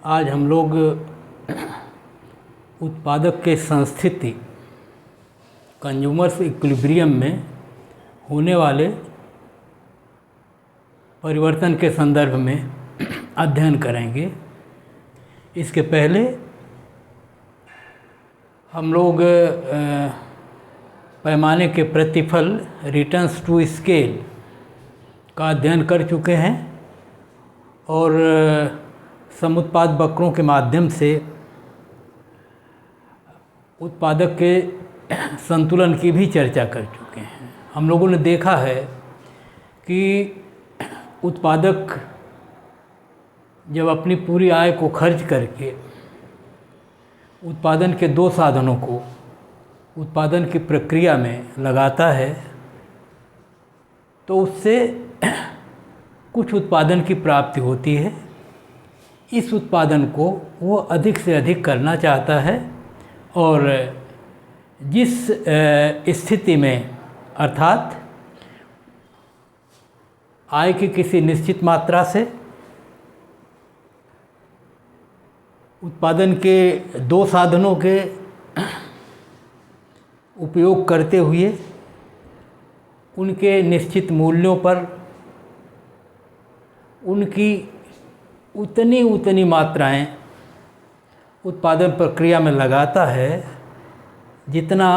आज हम लोग उत्पादक के संस्थिति कंज्यूमर्स इक्विलिब्रियम में होने वाले परिवर्तन के संदर्भ में अध्ययन करेंगे। इसके पहले हम लोग पैमाने के प्रतिफल रिटर्न्स टू स्केल का अध्ययन कर चुके हैं और समुत्पाद वक्रों के माध्यम से उत्पादक के संतुलन की भी चर्चा कर चुके हैं। हम लोगों ने देखा है कि उत्पादक जब अपनी पूरी आय को खर्च करके उत्पादन के दो साधनों को उत्पादन की प्रक्रिया में लगाता है तो उससे कुछ उत्पादन की प्राप्ति होती है। इस उत्पादन को वो अधिक से अधिक करना चाहता है और जिस स्थिति में अर्थात आय की किसी निश्चित मात्रा से उत्पादन के दो साधनों के उपयोग करते हुए उनके निश्चित मूल्यों पर उनकी उतनी मात्राएं उत्पादन प्रक्रिया में लगाता है जितना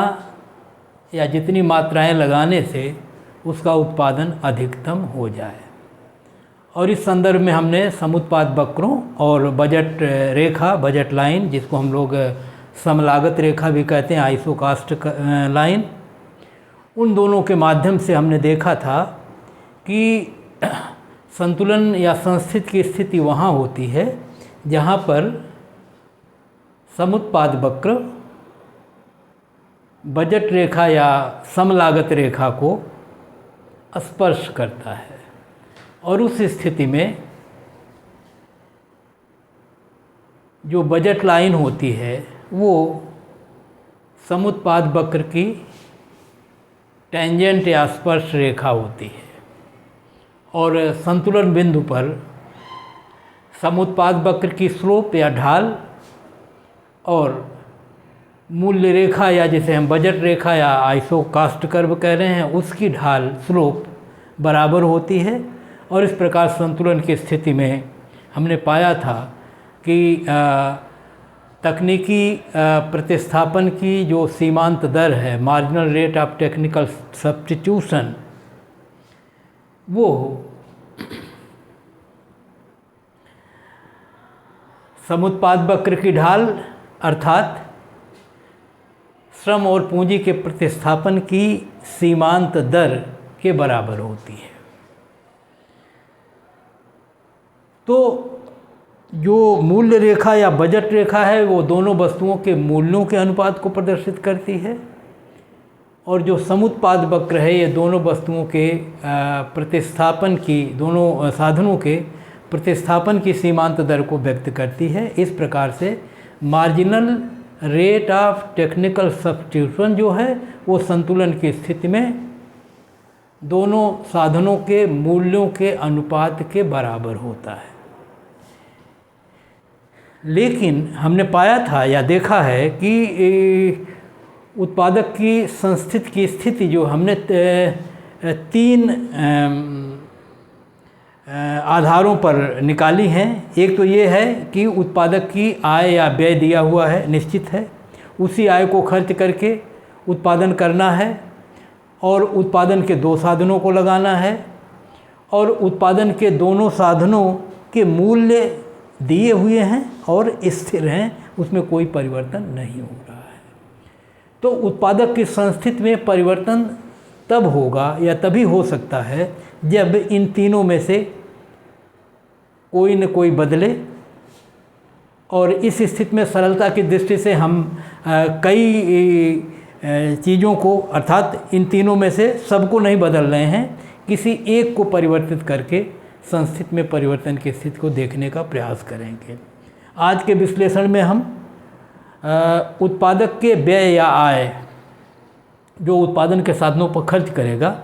या जितनी मात्राएं लगाने से उसका उत्पादन अधिकतम हो जाए। और इस संदर्भ में हमने समुत्पाद वक्रों और बजट रेखा, बजट लाइन, जिसको हम लोग समलागत रेखा भी कहते हैं, आइसोकास्ट लाइन, उन दोनों के माध्यम से हमने देखा था कि संतुलन या संस्थिति की स्थिति वहाँ होती है जहाँ पर समुत्पाद वक्र बजट रेखा या समलागत रेखा को स्पर्श करता है और उस स्थिति में जो बजट लाइन होती है वो समुत्पाद वक्र की टेंजेंट या स्पर्श रेखा होती है और संतुलन बिंदु पर समुत्पाद वक्र की स्लोप या ढाल और मूल्य रेखा या जिसे हम बजट रेखा या आइसोकास्ट कर्व कह रहे हैं उसकी ढाल स्लोप बराबर होती है। और इस प्रकार संतुलन की स्थिति में हमने पाया था कि तकनीकी प्रतिस्थापन की जो सीमांत दर है, marginal rate of technical substitution, वो समुत्पाद वक्र की ढाल अर्थात श्रम और पूंजी के प्रतिस्थापन की सीमांत दर के बराबर होती है। तो जो मूल्य रेखा या बजट रेखा है वो दोनों वस्तुओं के मूल्यों के अनुपात को प्रदर्शित करती है और जो समुत्पाद वक्र है ये दोनों वस्तुओं के प्रतिस्थापन की, दोनों साधनों के प्रतिस्थापन की सीमांत दर को व्यक्त करती है। इस प्रकार से marginal rate of technical substitution जो है वो संतुलन की स्थिति में दोनों साधनों के मूल्यों के अनुपात के बराबर होता है। लेकिन हमने पाया था या देखा है कि उत्पादक की संस्थिति की स्थिति जो हमने तीन आधारों पर निकाली हैं। एक तो ये है कि उत्पादक की आय या व्यय दिया हुआ है, निश्चित है, उसी आय को खर्च करके उत्पादन करना है और उत्पादन के दो साधनों को लगाना है और उत्पादन के दोनों साधनों के मूल्य दिए हुए हैं और स्थिर हैं, उसमें कोई परिवर्तन नहीं हो रहा है। तो उत्पादक की संस्थिति में परिवर्तन तब होगा या तभी हो सकता है जब इन तीनों में से कोई न कोई बदले। और इस स्थिति में सरलता की दृष्टि से हम कई चीज़ों को, अर्थात इन तीनों में से सबको नहीं बदल रहे हैं, किसी एक को परिवर्तित करके संस्थिति में परिवर्तन की स्थिति को देखने का प्रयास करेंगे। आज के विश्लेषण में हम उत्पादक के व्यय या आय जो उत्पादन के साधनों पर खर्च करेगा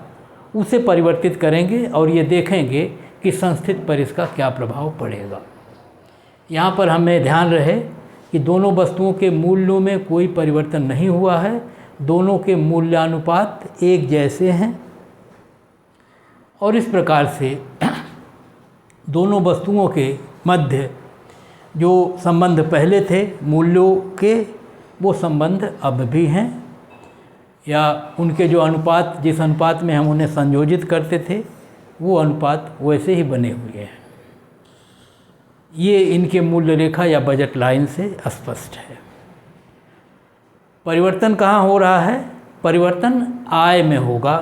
उसे परिवर्तित करेंगे और ये देखेंगे कि संस्थिति पर इसका क्या प्रभाव पड़ेगा। यहाँ पर हमें ध्यान रहे कि दोनों वस्तुओं के मूल्यों में कोई परिवर्तन नहीं हुआ है, दोनों के मूल्यानुपात एक जैसे हैं और इस प्रकार से दोनों वस्तुओं के मध्य जो संबंध पहले थे मूल्यों के, वो संबंध अब भी हैं, या उनके जो अनुपात, जिस अनुपात में हम उन्हें संयोजित करते थे, वो अनुपात वैसे ही बने हुए हैं। ये इनके मूल्य रेखा या बजट लाइन से स्पष्ट है। परिवर्तन कहाँ हो रहा है? परिवर्तन आय में होगा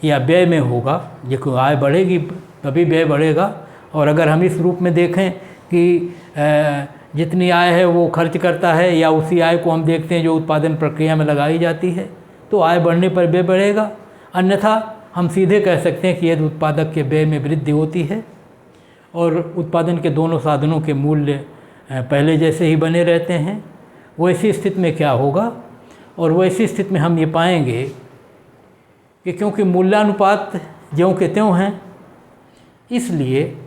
या व्यय में होगा। देखो, आय बढ़ेगी तभी व्यय बढ़ेगा, और अगर हम इस रूप में देखें कि जितनी आय है वो खर्च करता है, या उसी आय को हम देखते हैं जो उत्पादन प्रक्रिया में लगाई जाती है, तो आय बढ़ने पर व्यय बढ़ेगा। अन्यथा हम सीधे कह सकते हैं कि यदि उत्पादक के व्यय में वृद्धि होती है और उत्पादन के दोनों साधनों के मूल्य पहले जैसे ही बने रहते हैं, वैसी स्थिति में क्या होगा? और वैसी स्थिति में हम ये पाएंगे कि क्योंकि मूल्यानुपात ज्यों के त्यों हैं, इसलिए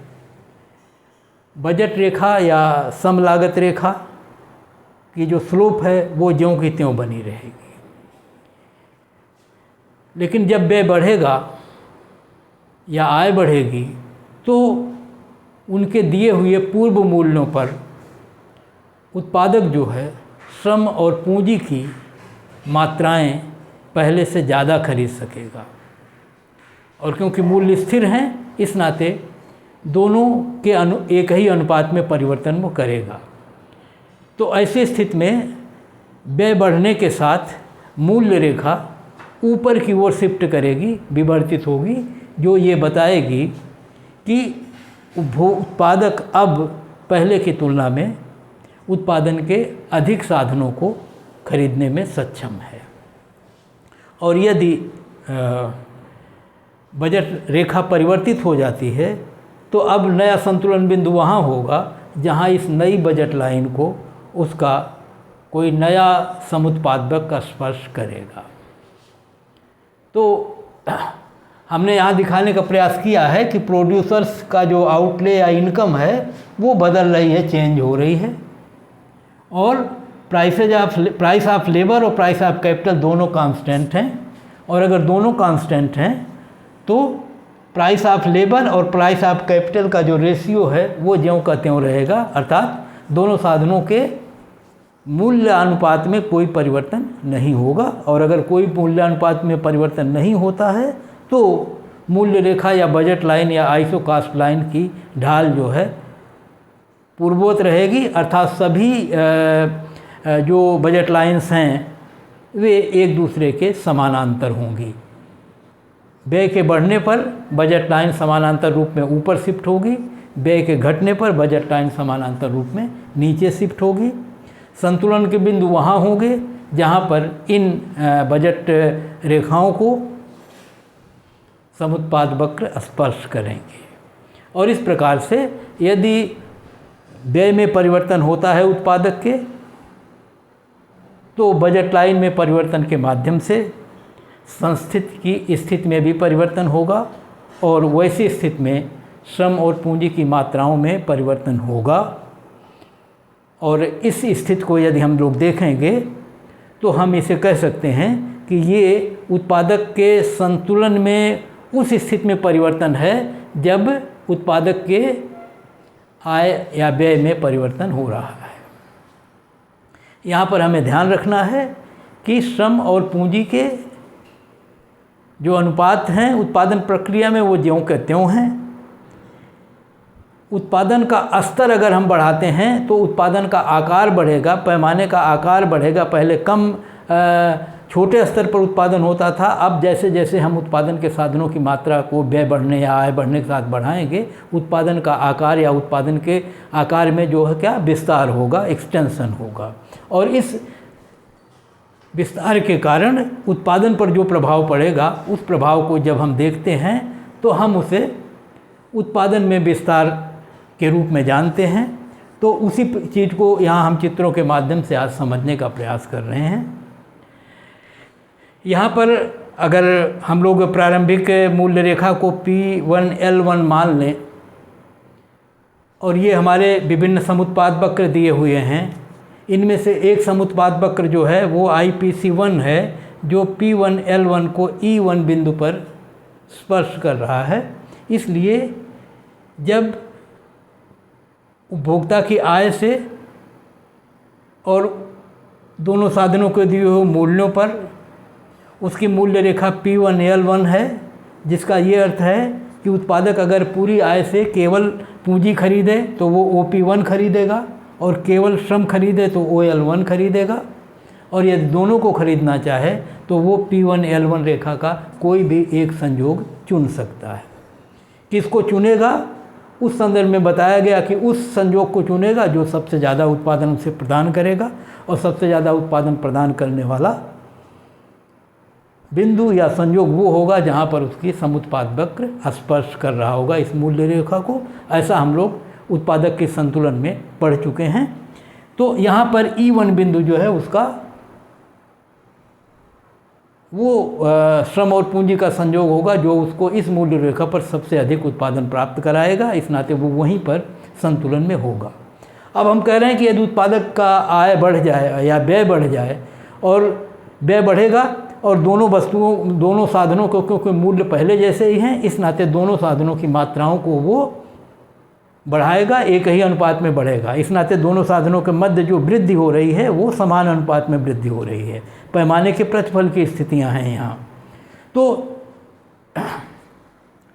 बजट रेखा या समलागत रेखा की जो स्लोप है वो ज्यों की त्यों बनी रहेगी। लेकिन जब व्यय बढ़ेगा या आय बढ़ेगी तो उनके दिए हुए पूर्व मूल्यों पर उत्पादक जो है श्रम और पूंजी की मात्राएं पहले से ज़्यादा खरीद सकेगा, और क्योंकि मूल्य स्थिर हैं इस नाते दोनों के एक ही अनुपात में परिवर्तन वो करेगा। तो ऐसी स्थिति में व्यय बढ़ने के साथ मूल्य रेखा ऊपर की ओर शिफ्ट करेगी, विवर्तित होगी, जो ये बताएगी कि उत्पादक अब पहले की तुलना में उत्पादन के अधिक साधनों को खरीदने में सक्षम है। और यदि बजट रेखा परिवर्तित हो जाती है तो अब नया संतुलन बिंदु वहाँ होगा जहाँ इस नई बजट लाइन को उसका कोई नया समुत्पादक का स्पर्श करेगा। तो हमने यहाँ दिखाने का प्रयास किया है कि प्रोड्यूसर्स का जो आउटले या इनकम है वो बदल रही है, चेंज हो रही है, और प्राइस ऑफ लेबर और प्राइस ऑफ कैपिटल दोनों कांस्टेंट हैं। और अगर दोनों कांस्टेंट हैं तो प्राइस ऑफ लेबर और प्राइस ऑफ कैपिटल का जो रेशियो है वो ज्यों का त्यों रहेगा, अर्थात दोनों साधनों के मूल्य अनुपात में कोई परिवर्तन नहीं होगा। और अगर कोई मूल्य अनुपात में परिवर्तन नहीं होता है तो मूल्य रेखा या बजट लाइन या आइसोकास्ट लाइन की ढाल जो है पूर्ववत रहेगी, अर्थात सभी जो बजट लाइन्स हैं वे एक दूसरे के समानांतर होंगी। व्यय के बढ़ने पर बजट लाइन समानांतर रूप में ऊपर शिफ्ट होगी, व्यय के घटने पर बजट लाइन समानांतर रूप में नीचे शिफ्ट होगी। संतुलन के बिंदु वहाँ होंगे जहाँ पर इन बजट रेखाओं को समुत्पाद वक्र स्पर्श करेंगे। और इस प्रकार से यदि व्यय में परिवर्तन होता है उत्पादक के, तो बजट लाइन में परिवर्तन के माध्यम से संस्थिति की स्थिति में भी परिवर्तन होगा, और वैसी स्थिति में श्रम और पूंजी की मात्राओं में परिवर्तन होगा। और इस स्थिति को यदि हम लोग देखेंगे तो हम इसे कह सकते हैं कि ये उत्पादक के संतुलन में उस स्थिति में परिवर्तन है जब उत्पादक के आय या व्यय में परिवर्तन हो रहा है। यहाँ पर हमें ध्यान रखना है कि श्रम और पूंजी के जो अनुपात हैं उत्पादन प्रक्रिया में वो ज्यों के त्यों हैं। उत्पादन का स्तर अगर हम बढ़ाते हैं तो उत्पादन का आकार बढ़ेगा, पैमाने का आकार बढ़ेगा। पहले कम छोटे स्तर पर उत्पादन होता था, अब जैसे जैसे हम उत्पादन के साधनों की मात्रा को व्यय बढ़ने या आय बढ़ने के साथ बढ़ाएंगे, उत्पादन का आकार या उत्पादन के आकार में जो है क्या विस्तार होगा, एक्सटेंशन होगा। और इस विस्तार के कारण उत्पादन पर जो प्रभाव पड़ेगा उस प्रभाव को जब हम देखते हैं तो हम उसे उत्पादन में विस्तार के रूप में जानते हैं। तो उसी चीज़ को यहाँ हम चित्रों के माध्यम से आज समझने का प्रयास कर रहे हैं। यहाँ पर अगर हम लोग प्रारंभिक मूल्य रेखा को P1L1 मान लें और ये हमारे विभिन्न समुत्पाद वक्र दिए हुए हैं। इनमें से एक समुत्पाद वक्र जो है वो IPC1 है, जो P1L1 को E1 बिंदु पर स्पर्श कर रहा है। इसलिए जब उपभोक्ता की आय से और दोनों साधनों के दिए हुए मूल्यों पर उसकी मूल्य रेखा P1L1 है, जिसका ये अर्थ है कि उत्पादक अगर पूरी आय से केवल पूंजी खरीदे तो वो OP1 खरीदेगा, और केवल श्रम खरीदे तो OL1 खरीदेगा, और यदि दोनों को खरीदना चाहे तो वो P1L1 रेखा का कोई भी एक संयोग चुन सकता है। किसको चुनेगा, उस संदर्भ में बताया गया कि उस संयोग को चुनेगा जो सबसे ज़्यादा उत्पादन उसे प्रदान करेगा, और सबसे ज़्यादा उत्पादन प्रदान करने वाला बिंदु या संयोग वो होगा जहाँ पर उसकी समुत्पाद वक्र स्पर्श कर रहा होगा इस मूल्य रेखा को। ऐसा हम लोग उत्पादक के संतुलन में पढ़ चुके हैं। तो यहाँ पर E1 बिंदु जो है उसका वो श्रम और पूंजी का संयोग होगा जो उसको इस मूल्य रेखा पर सबसे अधिक उत्पादन प्राप्त कराएगा। इस नाते वो वहीं पर संतुलन में होगा। अब हम कह रहे हैं कि यदि उत्पादक का आय बढ़ जाए या व्यय बढ़ जाए, और व्यय बढ़ेगा और दोनों साधनों को, क्योंकि मूल्य पहले जैसे ही हैं, इस नाते दोनों साधनों की मात्राओं को वो बढ़ाएगा, एक ही अनुपात में बढ़ेगा। इस नाते दोनों साधनों के मध्य जो वृद्धि हो रही है वो समान अनुपात में वृद्धि हो रही है। पैमाने के प्रतिफल की स्थितियां हैं यहाँ। तो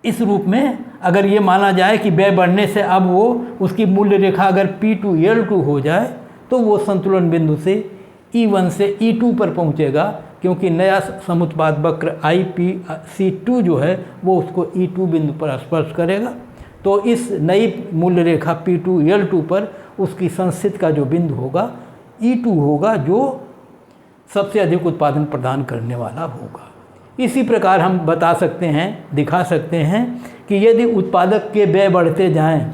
इस रूप में अगर ये माना जाए कि व्यय बढ़ने से अब वो उसकी मूल्य रेखा अगर P2L2 हो जाए तो वो संतुलन बिंदु से E1 से E2 पर पहुँचेगा, क्योंकि नया समुत्पाद वक्र IPC2 जो है वो उसको E2 बिंदु पर स्पर्श करेगा। तो इस नई मूल्य रेखा P2L2 पर उसकी संस्थित का जो बिंदु होगा E2 होगा, जो सबसे अधिक उत्पादन प्रदान करने वाला होगा। इसी प्रकार हम बता सकते हैं, दिखा सकते हैं कि यदि उत्पादक के व्यय बढ़ते जाएं,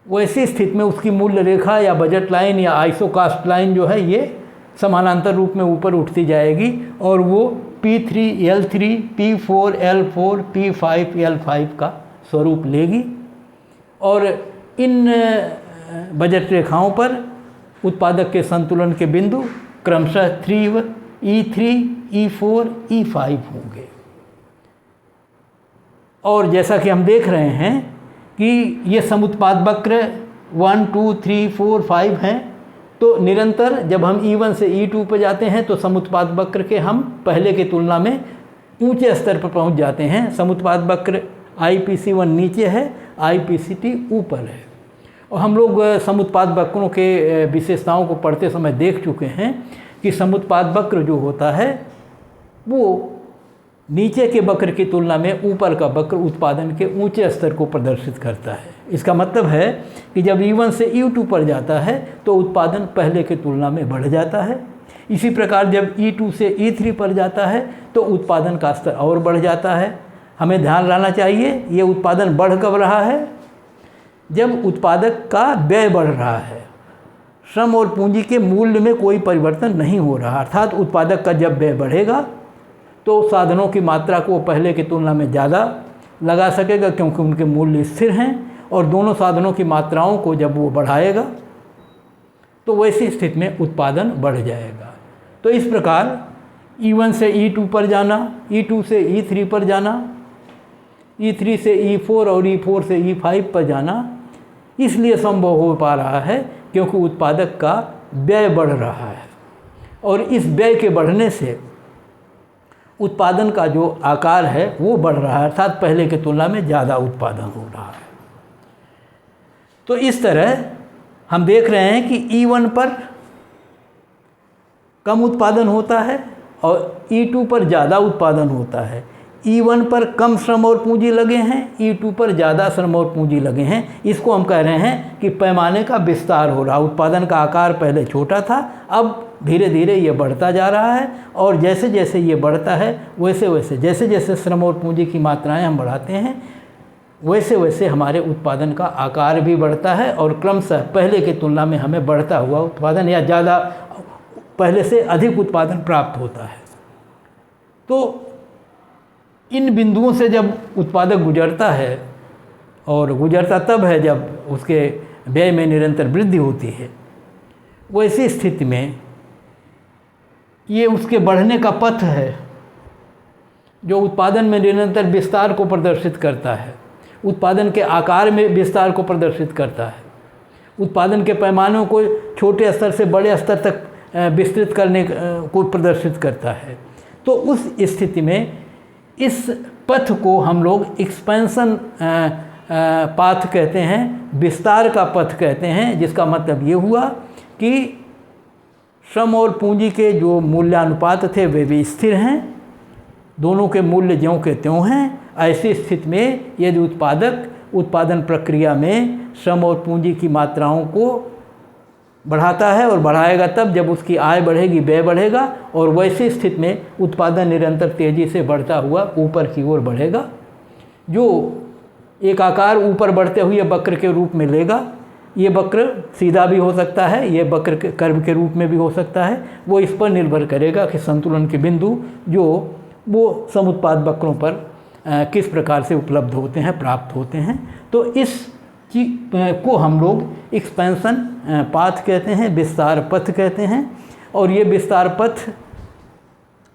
वैसी स्थिति में उसकी मूल्य रेखा या बजट लाइन या आइसोकास्ट लाइन जो है ये समानांतर रूप में ऊपर उठती जाएगी, और वो P3L3, P4L4, P5L5 का स्वरूप लेगी। और इन बजट रेखाओं पर उत्पादक के संतुलन के बिंदु क्रमशः E3, E4, E5 होंगे। और जैसा कि हम देख रहे हैं कि ये समुत्पाद वक्र 1, 2, 3, 4, 5 हैं, तो निरंतर जब हम E1 से E2 पर जाते हैं तो समुत्पाद वक्र के हम पहले की तुलना में ऊंचे स्तर पर पहुंच जाते हैं। समुत्पाद वक्र IPC1 नीचे है, IPC2 ऊपर है। और हम लोग समुत्पाद वक्रों के विशेषताओं को पढ़ते समय देख चुके हैं कि समुत्पाद वक्र जो होता है वो नीचे के वक्र की तुलना में ऊपर का वक्र उत्पादन के ऊंचे स्तर को प्रदर्शित करता है। इसका मतलब है कि जब E1 से E2 पर जाता है तो उत्पादन पहले की तुलना में बढ़ जाता है। इसी प्रकार जब E2 से E3 पर जाता है तो उत्पादन का स्तर और बढ़ जाता है। हमें ध्यान रखना चाहिए ये उत्पादन बढ़ कब रहा है, जब उत्पादक का व्यय बढ़ रहा है, श्रम और पूंजी के मूल्य में कोई परिवर्तन नहीं हो रहा। अर्थात उत्पादक का जब व्यय बढ़ेगा तो साधनों की मात्रा को पहले की तुलना में ज़्यादा लगा सकेगा, क्योंकि उनके मूल्य स्थिर हैं। और दोनों साधनों की मात्राओं को जब वो बढ़ाएगा तो वैसी स्थिति में उत्पादन बढ़ जाएगा। तो इस प्रकार E1 से E2 पर जाना, E2 से E3 पर जाना, E3 से E4 और E4 से E5 पर जाना इसलिए संभव हो पा रहा है क्योंकि उत्पादक का व्यय बढ़ रहा है, और इस व्यय के बढ़ने से उत्पादन का जो आकार है वो बढ़ रहा है, अर्थात पहले की तुलना में ज़्यादा उत्पादन हो रहा है। तो इस तरह हम देख रहे हैं कि E1 पर कम उत्पादन होता है और E2 पर ज़्यादा उत्पादन होता है। E1 पर कम श्रम और पूंजी लगे हैं, E2 पर ज़्यादा श्रम और पूंजी लगे हैं। इसको हम कह रहे हैं कि पैमाने का विस्तार हो रहा। उत्पादन का आकार पहले छोटा था, अब धीरे धीरे ये बढ़ता जा रहा है, और जैसे जैसे ये बढ़ता है वैसे वैसे जैसे जैसे श्रम और पूंजी की मात्राएं हम बढ़ाते हैं वैसे वैसे हमारे उत्पादन का आकार भी बढ़ता है, और क्रमशः पहले की तुलना में हमें बढ़ता हुआ उत्पादन या ज़्यादा पहले से अधिक उत्पादन प्राप्त होता है। तो इन बिंदुओं से जब उत्पादक गुजरता है और गुजरता तब है जब उसके व्यय में निरंतर वृद्धि होती है। वैसी स्थिति में ये उसके बढ़ने का पथ है जो उत्पादन में निरंतर विस्तार को प्रदर्शित करता है, उत्पादन के आकार में विस्तार को प्रदर्शित करता है, उत्पादन के पैमानों को छोटे स्तर से बड़े स्तर तक विस्तृत करने को प्रदर्शित करता है। तो उस स्थिति में इस पथ को हम लोग एक्सपेंशन पाथ कहते हैं, विस्तार का पथ कहते हैं, जिसका मतलब ये हुआ कि श्रम और पूंजी के जो मूल्यानुपात थे वे भी स्थिर हैं, दोनों के मूल्य ज्यों के त्यों हैं। ऐसी स्थिति में यदि उत्पादक उत्पादन प्रक्रिया में श्रम और पूंजी की मात्राओं को बढ़ाता है, और बढ़ाएगा तब जब उसकी आय बढ़ेगी, व्यय बढ़ेगा, और वैसी स्थिति में उत्पादन निरंतर तेज़ी से बढ़ता हुआ ऊपर की ओर बढ़ेगा, जो एक आकार ऊपर बढ़ते हुए वक्र के रूप में लेगा। ये वक्र सीधा भी हो सकता है, ये वक्र कर्व के रूप में भी हो सकता है। वो इस पर निर्भर करेगा कि संतुलन के बिंदु जो वो समुत्पाद वक्रों पर किस प्रकार से उपलब्ध होते हैं, प्राप्त होते हैं। तो इस को हम लोग एक्सपेंशन पाथ कहते हैं, विस्तार पथ कहते हैं। और ये विस्तार पथ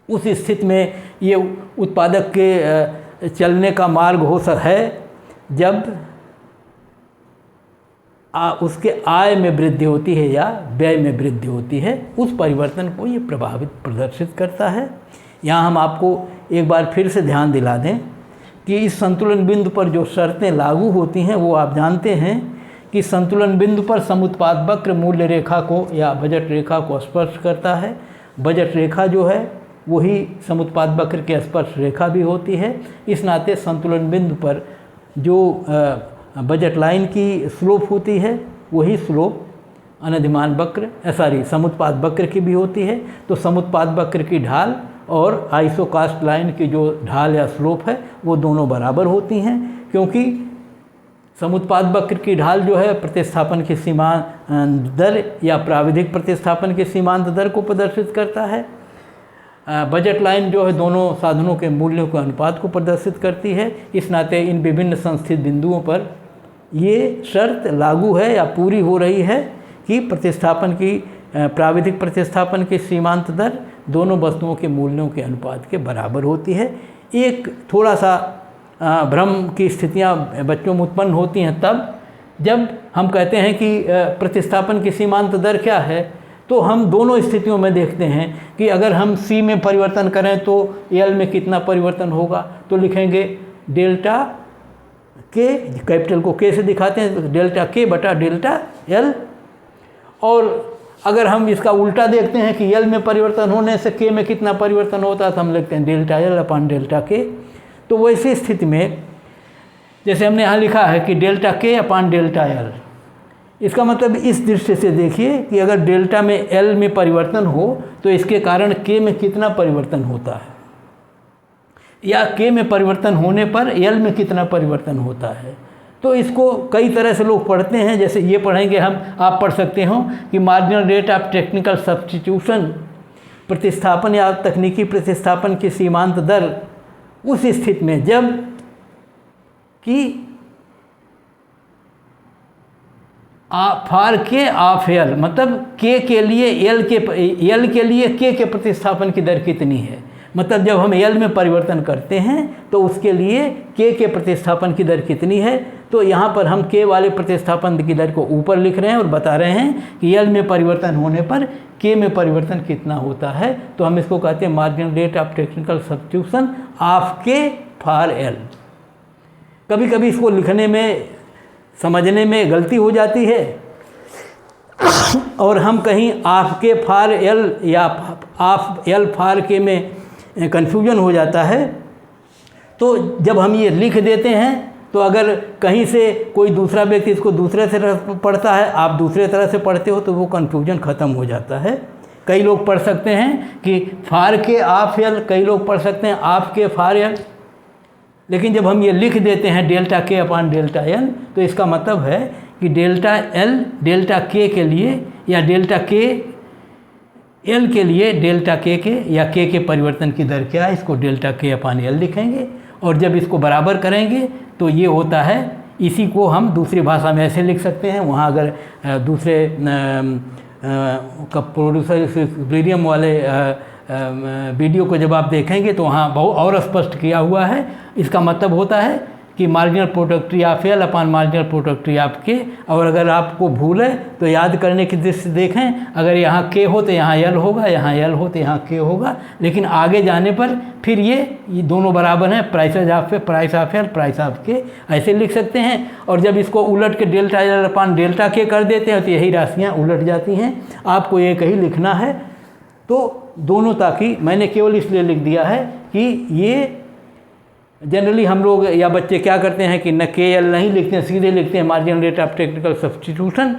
उस स्थिति में ये उत्पादक के चलने का मार्ग हो है जब उसके आय में वृद्धि होती है या व्यय में वृद्धि होती है। उस परिवर्तन को ये प्रदर्शित करता है। यहाँ हम आपको एक बार फिर से ध्यान दिला दें कि इस संतुलन बिंदु पर जो शर्तें लागू होती हैं वो आप जानते हैं कि संतुलन बिंदु पर समुत्पाद वक्र मूल्य रेखा को या बजट रेखा को स्पर्श करता है। बजट रेखा जो है वही समुत्पाद वक्र की स्पर्श रेखा भी होती है। इस नाते संतुलन बिंदु पर जो बजट लाइन की स्लोप होती है वही स्लोप अनधिमान वक्र समुत्पाद वक्र की भी होती है। तो समुत्पाद वक्र की ढाल और आइसोकास्ट लाइन की जो ढाल या स्लोप है वो दोनों बराबर होती हैं, क्योंकि समुत्पाद वक्र की ढाल जो है प्रतिस्थापन की सीमांत दर या प्राविधिक प्रतिस्थापन की सीमांत दर को प्रदर्शित करता है। बजट लाइन जो है दोनों साधनों के मूल्यों के अनुपात को प्रदर्शित करती है। इस नाते इन विभिन्न संस्थित बिंदुओं पर ये शर्त लागू है या पूरी हो रही है कि प्रतिस्थापन की प्राविधिक प्रतिस्थापन की सीमांत दर दोनों वस्तुओं के मूल्यों के अनुपात के बराबर होती है। एक थोड़ा सा भ्रम की स्थितियां बच्चों में उत्पन्न होती हैं तब जब हम कहते हैं कि प्रतिस्थापन की सीमांत दर क्या है। तो हम दोनों स्थितियों में देखते हैं कि अगर हम C में परिवर्तन करें तो L में कितना परिवर्तन होगा, तो लिखेंगे डेल्टा K, कैपिटल को K से दिखाते हैं, डेल्टा K बटा डेल्टा L। और अगर हम इसका उल्टा देखते हैं कि L में परिवर्तन होने से K में कितना परिवर्तन होता है तो हम लिखते हैं डेल्टा L अपान डेल्टा K। तो वैसी स्थिति में जैसे हमने यहाँ लिखा है कि डेल्टा K अपान डेल्टा L, इसका मतलब इस दृष्टि से देखिए कि अगर डेल्टा में L में परिवर्तन हो तो इसके कारण K में कितना परिवर्तन होता है, या K में परिवर्तन होने पर L में कितना परिवर्तन होता है। तो इसको कई तरह से लोग पढ़ते हैं। जैसे ये पढ़ेंगे हम, आप पढ़ सकते हो कि marginal rate of technical substitution, प्रतिस्थापन या तकनीकी प्रतिस्थापन की सीमांत दर उस स्थिति में जब कि फॉर K ऑफ L, मतलब K के लिए L के लिए K के प्रतिस्थापन की दर कितनी है। मतलब जब हम L में परिवर्तन करते हैं तो उसके लिए K के प्रतिस्थापन की दर कितनी है। तो यहाँ पर हम K वाले प्रतिस्थापन की दर को ऊपर लिख रहे हैं और बता रहे हैं कि L में परिवर्तन होने पर K में परिवर्तन कितना होता है। तो हम इसको कहते हैं marginal rate of technical substitution of K for L। कभी कभी इसको लिखने में, समझने में गलती हो जाती है और हम कहीं ऑफ K फॉर L या ऑफ L फॉर K में कन्फ्यूजन हो जाता है। तो जब हम ये लिख देते हैं तो अगर कहीं से कोई दूसरा व्यक्ति इसको दूसरे तरह पढ़ता है, आप दूसरे तरह से पढ़ते हो, तो वो कन्फ्यूजन ख़त्म हो जाता है। कई लोग पढ़ सकते हैं कि फॉर K ऑफ L, कई लोग पढ़ सकते हैं ऑफ K फॉर L। लेकिन जब हम ये लिख देते हैं डेल्टा K अपान डेल्टा L, तो इसका मतलब है कि डेल्टा L डेल्टा K के लिए या डेल्टा K L के लिए डेल्टा K के या K के परिवर्तन की दर क्या है, इसको डेल्टा K अपान L लिखेंगे। और जब इसको बराबर करेंगे तो ये होता है इसी को हम दूसरी भाषा में ऐसे लिख सकते हैं। वहाँ अगर दूसरे का प्रोड्यूसर विलियम वाले वीडियो को जब आप देखेंगे तो वहाँ बहुत और स्पष्ट किया हुआ है। इसका मतलब होता है कि मार्जिनल प्रोडक्ट या फेल अपॉन मार्जिनल प्रोडक्ट आपके, और अगर आपको भूल है तो याद करने की दृष्टि से देखें, अगर यहाँ के हो तो यहाँ यल होगा, यहाँ यल हो तो यहाँ के होगा, लेकिन आगे जाने पर फिर ये दोनों बराबर हैं, प्राइस ऑफ पे price of L price of के, ऐसे लिख सकते हैं। और जब इसको उलट के डेल्टा यल अपॉन डेल्टा के कर देते हैं तो यही राशियाँ उलट जाती हैं। आपको एक ही लिखना है तो दोनों, ताकि मैंने केवल इसलिए लिख दिया है कि ये जनरली हम लोग या बच्चे क्या करते हैं कि न के एल नहीं लिखते हैं, सीधे लिखते हैं marginal rate of technical substitution.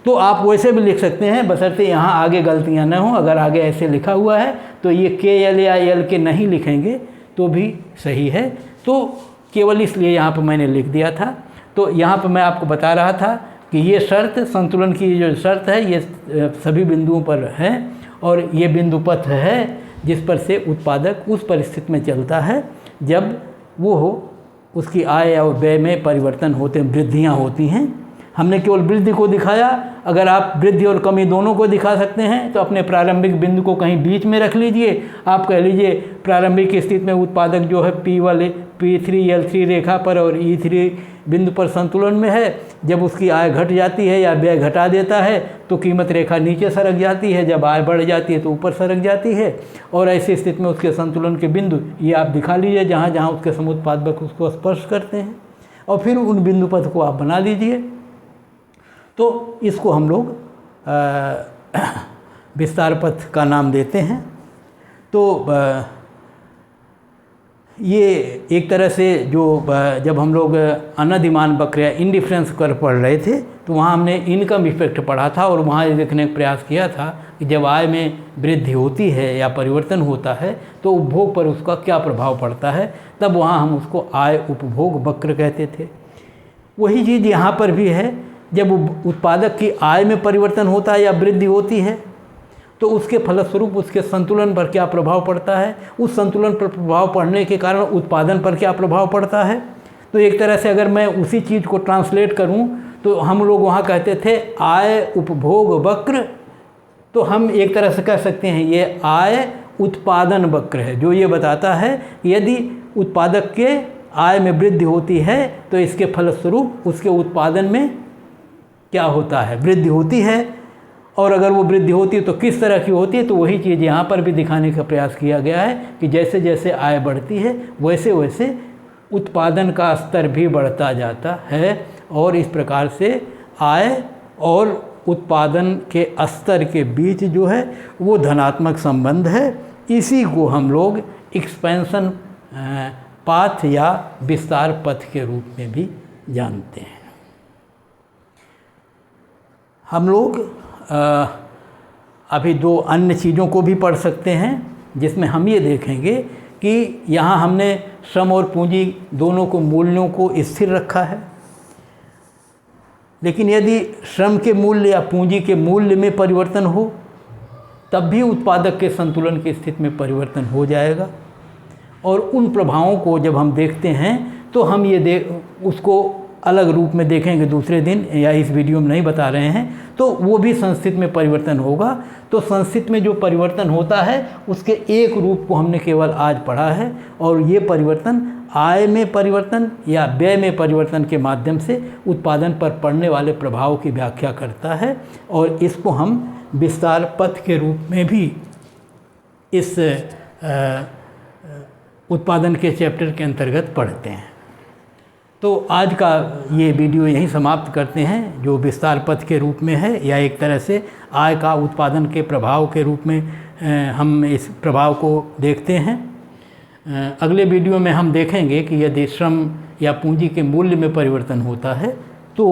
तो आप वैसे भी लिख सकते हैं, बशर्ते यहाँ आगे गलतियाँ न हों। अगर आगे ऐसे लिखा हुआ है तो ये के एल या एल के नहीं लिखेंगे तो भी सही है। तो केवल इसलिए यहाँ पर मैंने लिख दिया था। तो यहाँ पर मैं आपको बता रहा था कि ये शर्त, संतुलन की जो शर्त है, ये सभी बिंदुओं पर है, और ये बिंदु पथ है जिस पर से उत्पादक उस परिस्थिति में चलता है जब वो हो उसकी आय और व्यय में परिवर्तन होते हैं, वृद्धियाँ होती हैं। हमने केवल वृद्धि को दिखाया। अगर आप वृद्धि और कमी दोनों को दिखा सकते हैं तो अपने प्रारंभिक बिंदु को कहीं बीच में रख लीजिए। आप कह लीजिए प्रारंभिक स्थिति में उत्पादक जो है P वाले P3 L3 रेखा पर और E3 बिंदु पर संतुलन में है। जब उसकी आय घट जाती है या व्यय घटा देता है तो कीमत रेखा नीचे सरक जाती है, जब आय बढ़ जाती है तो ऊपर सरक जाती है। और ऐसी स्थिति में उसके संतुलन के बिंदु ये आप दिखा लीजिए जहाँ जहाँ उसके समुत्पादक उसको स्पर्श करते हैं, और फिर उन बिंदु पथ को आप बना लीजिए। तो इसको हम लोग विस्तार पथ का नाम देते हैं। तो ये एक तरह से जो जब हम लोग अनधिमान वक्र या इंडिफरेंस कर पढ़ रहे थे तो वहाँ हमने इनकम इफेक्ट पढ़ा था, और वहाँ ये देखने का प्रयास किया था कि जब आय में वृद्धि होती है या परिवर्तन होता है तो उपभोग पर उसका क्या प्रभाव पड़ता है। तब वहाँ हम उसको आय उपभोग वक्र कहते थे। वही चीज़ यहाँ पर भी है। जब उत्पादक की आय में परिवर्तन होता है या वृद्धि होती है तो उसके फलस्वरूप उसके संतुलन पर क्या प्रभाव पड़ता है, उस संतुलन पर प्रभाव पड़ने के कारण उत्पादन पर क्या प्रभाव पड़ता है। तो एक तरह से अगर मैं उसी चीज़ को ट्रांसलेट करूं तो हम लोग वहाँ कहते थे आय उपभोग वक्र, तो हम एक तरह से कह सकते हैं ये आय उत्पादन वक्र है, जो ये बताता है यदि उत्पादक के आय में वृद्धि होती है तो इसके फलस्वरूप उसके उत्पादन में क्या होता है, वृद्धि होती है। और अगर वो वृद्धि होती है तो किस तरह की होती है। तो वही चीज़ यहाँ पर भी दिखाने का प्रयास किया गया है कि जैसे जैसे आय बढ़ती है वैसे वैसे उत्पादन का स्तर भी बढ़ता जाता है, और इस प्रकार से आय और उत्पादन के स्तर के बीच जो है वो धनात्मक संबंध है। इसी को हम लोग एक्सपेंशन पाथ या विस्तार पथ के रूप में भी जानते हैं। हम लोग अभी दो अन्य चीज़ों को भी पढ़ सकते हैं जिसमें हम ये देखेंगे कि यहाँ हमने श्रम और पूंजी दोनों को मूल्यों को स्थिर रखा है, लेकिन यदि श्रम के मूल्य या पूंजी के मूल्य में परिवर्तन हो तब भी उत्पादक के संतुलन की स्थिति में परिवर्तन हो जाएगा। और उन प्रभावों को जब हम देखते हैं तो हम ये उसको अलग रूप में देखेंगे दूसरे दिन, या इस वीडियो में नहीं बता रहे हैं। तो वो भी संस्थिति में परिवर्तन होगा। तो संस्थिति में जो परिवर्तन होता है उसके एक रूप को हमने केवल आज पढ़ा है, और ये परिवर्तन आय में परिवर्तन या व्यय में परिवर्तन के माध्यम से उत्पादन पर पड़ने वाले प्रभाव की व्याख्या करता है। और इसको हम विस्तार पथ के रूप में भी इस उत्पादन के चैप्टर के अंतर्गत पढ़ते हैं। तो आज का ये वीडियो यहीं समाप्त करते हैं, जो विस्तार पथ के रूप में है, या एक तरह से आय का उत्पादन के प्रभाव के रूप में हम इस प्रभाव को देखते हैं। अगले वीडियो में हम देखेंगे कि यदि श्रम या पूंजी के मूल्य में परिवर्तन होता है तो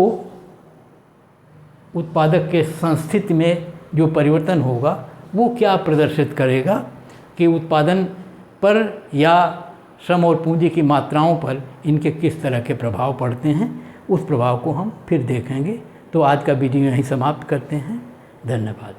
उत्पादक के संस्थिति में जो परिवर्तन होगा वो क्या प्रदर्शित करेगा, कि उत्पादन पर या श्रम और पूंजी की मात्राओं पर इनके किस तरह के प्रभाव पड़ते हैं। उस प्रभाव को हम फिर देखेंगे। तो आज का वीडियो यहीं समाप्त करते हैं। धन्यवाद।